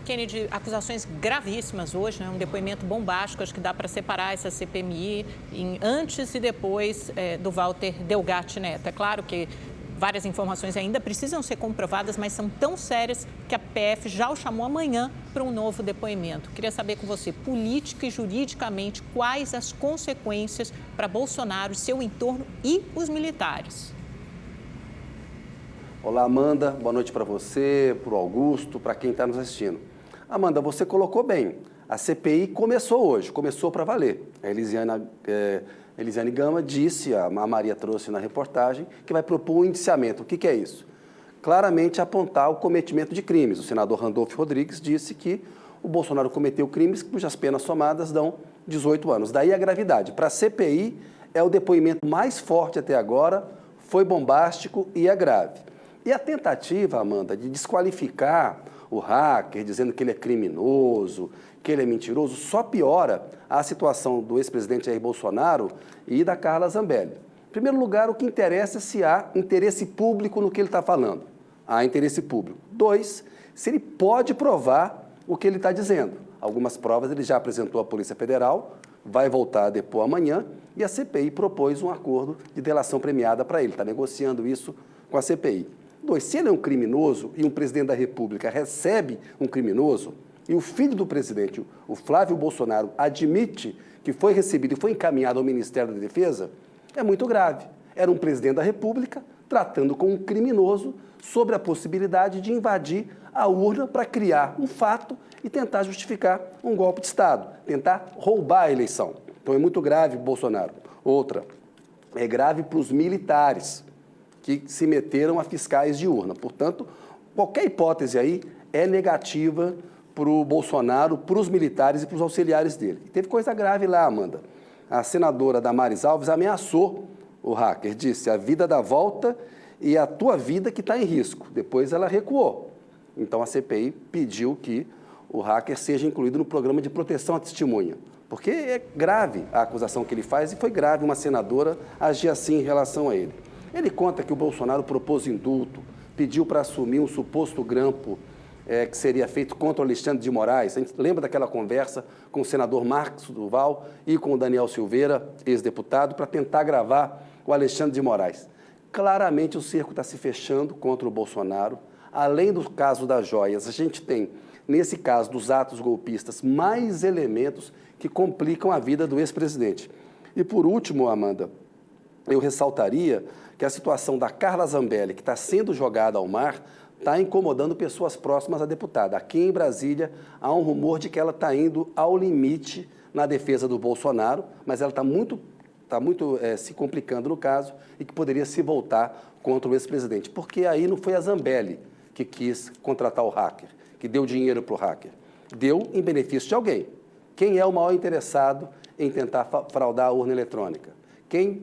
Kennedy, acusações gravíssimas hoje, né? Um depoimento bombástico, acho que dá para separar essa CPMI em antes e depois do Walter Delgatti Neto. É claro que várias informações ainda precisam ser comprovadas, mas são tão sérias que a PF já o chamou amanhã para um novo depoimento. Queria saber com você, política e juridicamente, quais as consequências para Bolsonaro, seu entorno e os militares? Olá, Amanda. Boa noite para você, para o Augusto, para quem está nos assistindo. Amanda, você colocou bem. A CPI começou hoje, começou para valer. A Elisiane Gama disse, a Maria trouxe na reportagem, que vai propor um indiciamento. O que é isso? Claramente apontar o cometimento de crimes. O senador Randolfo Rodrigues disse que o Bolsonaro cometeu crimes cujas penas somadas dão 18 anos. Daí a gravidade. Para a CPI, é o depoimento mais forte até agora, foi bombástico e é grave. E a tentativa, Amanda, de desqualificar o hacker, dizendo que ele é criminoso, que ele é mentiroso, só piora a situação do ex-presidente Jair Bolsonaro e da Carla Zambelli. Em primeiro lugar, o que interessa é se há interesse público no que ele está falando. Há interesse público. 2, se ele pode provar o que ele está dizendo. Algumas provas ele já apresentou à Polícia Federal, vai voltar a depor amanhã, e a CPI propôs um acordo de delação premiada para ele. Está negociando isso com a CPI. 2, se ele é um criminoso e um presidente da República recebe um criminoso e o filho do presidente, o Flávio Bolsonaro, admite que foi recebido e foi encaminhado ao Ministério da Defesa, é muito grave. Era um presidente da República tratando com um criminoso sobre a possibilidade de invadir a urna para criar um fato e tentar justificar um golpe de Estado, tentar roubar a eleição. Então é muito grave, Bolsonaro. Outra, é grave para os militares que se meteram a fiscais de urna. Portanto, qualquer hipótese aí é negativa para o Bolsonaro, para os militares e para os auxiliares dele. E teve coisa grave lá, Amanda. A senadora Damares Alves ameaçou o hacker, disse: a vida dá volta e a tua vida que está em risco. Depois ela recuou. Então a CPI pediu que o hacker seja incluído no programa de proteção à testemunha. Porque é grave a acusação que ele faz e foi grave uma senadora agir assim em relação a ele. Ele conta que o Bolsonaro propôs indulto, pediu para assumir um suposto grampo que seria feito contra o Alexandre de Moraes. A gente lembra daquela conversa com o senador Marcos Duval e com o Daniel Silveira, ex-deputado, para tentar gravar o Alexandre de Moraes. Claramente o cerco está se fechando contra o Bolsonaro. Além do caso das joias, a gente tem, nesse caso dos atos golpistas, mais elementos que complicam a vida do ex-presidente. E por último, Amanda, eu ressaltaria que a situação da Carla Zambelli, que está sendo jogada ao mar, está incomodando pessoas próximas à deputada. Aqui em Brasília, há um rumor de que ela está indo ao limite na defesa do Bolsonaro, mas ela está muito se complicando no caso e que poderia se voltar contra o ex-presidente. Porque aí não foi a Zambelli que quis contratar o hacker, que deu dinheiro para o hacker. Deu em benefício de alguém. Quem é o maior interessado em tentar fraudar a urna eletrônica? Quem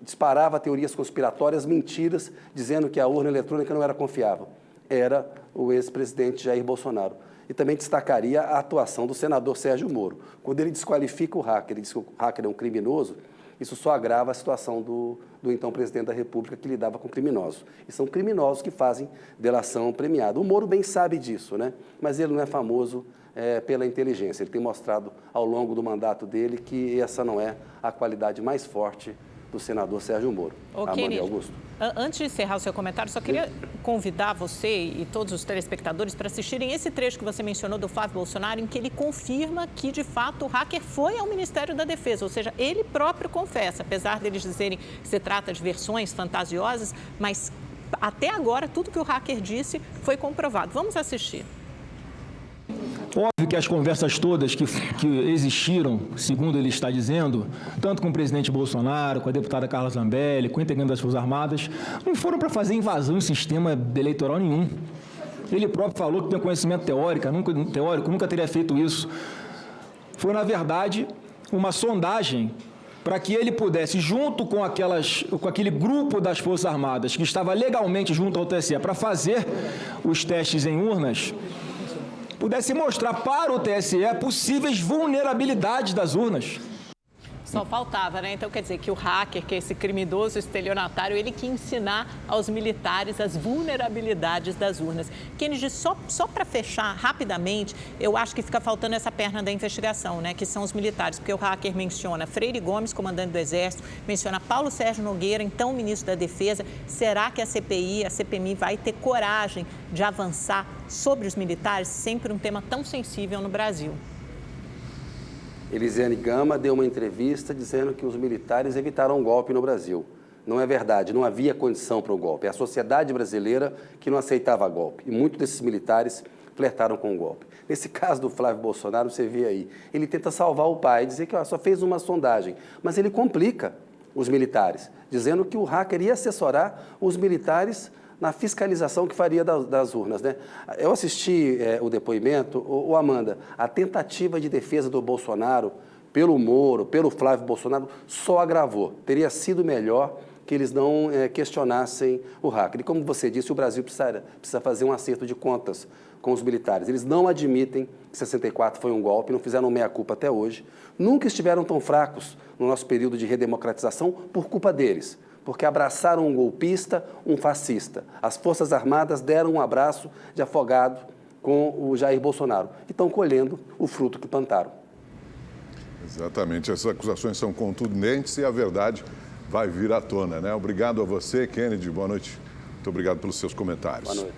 disparava teorias conspiratórias, mentiras, dizendo que a urna eletrônica não era confiável? Era o ex-presidente Jair Bolsonaro. E também destacaria a atuação do senador Sérgio Moro. Quando ele desqualifica o hacker, ele diz que o hacker é um criminoso, isso só agrava a situação do então presidente da República, que lidava com criminosos. E são criminosos que fazem delação premiada. O Moro bem sabe disso, né? Mas ele não é famoso pela inteligência. Ele tem mostrado ao longo do mandato dele que essa não é a qualidade mais forte do senador Sérgio Moro. Amanda e Augusto. Antes de encerrar o seu comentário, só queria convidar você e todos os telespectadores para assistirem esse trecho que você mencionou do Flávio Bolsonaro, em que ele confirma que, de fato, o hacker foi ao Ministério da Defesa, ou seja, ele próprio confessa, apesar deles dizerem que se trata de versões fantasiosas, mas até agora tudo que o hacker disse foi comprovado. Vamos assistir. Óbvio que as conversas todas que existiram, segundo ele está dizendo, tanto com o presidente Bolsonaro, com a deputada Carla Zambelli, com o integrante das Forças Armadas, não foram para fazer invasão em sistema eleitoral nenhum. Ele próprio falou que tem conhecimento teórico, nunca teria feito isso. Foi, na verdade, uma sondagem para que ele pudesse, junto com aquele grupo das Forças Armadas que estava legalmente junto ao TSE para fazer os testes em urnas, pudesse mostrar para o TSE possíveis vulnerabilidades das urnas. Só faltava, né? Então, quer dizer que o hacker, que é esse criminoso estelionatário, ele que ensinar aos militares as vulnerabilidades das urnas. Kennedy, só para fechar rapidamente, eu acho que fica faltando essa perna da investigação, né? Que são os militares, porque o hacker menciona Freire Gomes, comandante do Exército, menciona Paulo Sérgio Nogueira, então ministro da Defesa. Será que a CPI, a CPMI vai ter coragem de avançar sobre os militares? Sempre um tema tão sensível no Brasil. Elisiane Gama deu uma entrevista dizendo que os militares evitaram um golpe no Brasil. Não é verdade, não havia condição para o golpe. É a sociedade brasileira que não aceitava golpe. E muitos desses militares flertaram com o golpe. Nesse caso do Flávio Bolsonaro, você vê aí, ele tenta salvar o pai, dizer que só fez uma sondagem, mas ele complica os militares, dizendo que o hacker ia assessorar os militares na fiscalização que faria das urnas, né? Eu assisti o depoimento, Amanda, a tentativa de defesa do Bolsonaro pelo Moro, pelo Flávio Bolsonaro, só agravou. Teria sido melhor que eles não questionassem o hacker. E como você disse, o Brasil precisa fazer um acerto de contas com os militares. Eles não admitem que 64 foi um golpe, não fizeram meia-culpa até hoje. Nunca estiveram tão fracos no nosso período de redemocratização por culpa deles, porque abraçaram um golpista, um fascista. As Forças Armadas deram um abraço de afogado com o Jair Bolsonaro e estão colhendo o fruto que plantaram. Exatamente, essas acusações são contundentes e a verdade vai vir à tona, né? Obrigado a você, Kennedy, boa noite. Muito obrigado pelos seus comentários. Boa noite.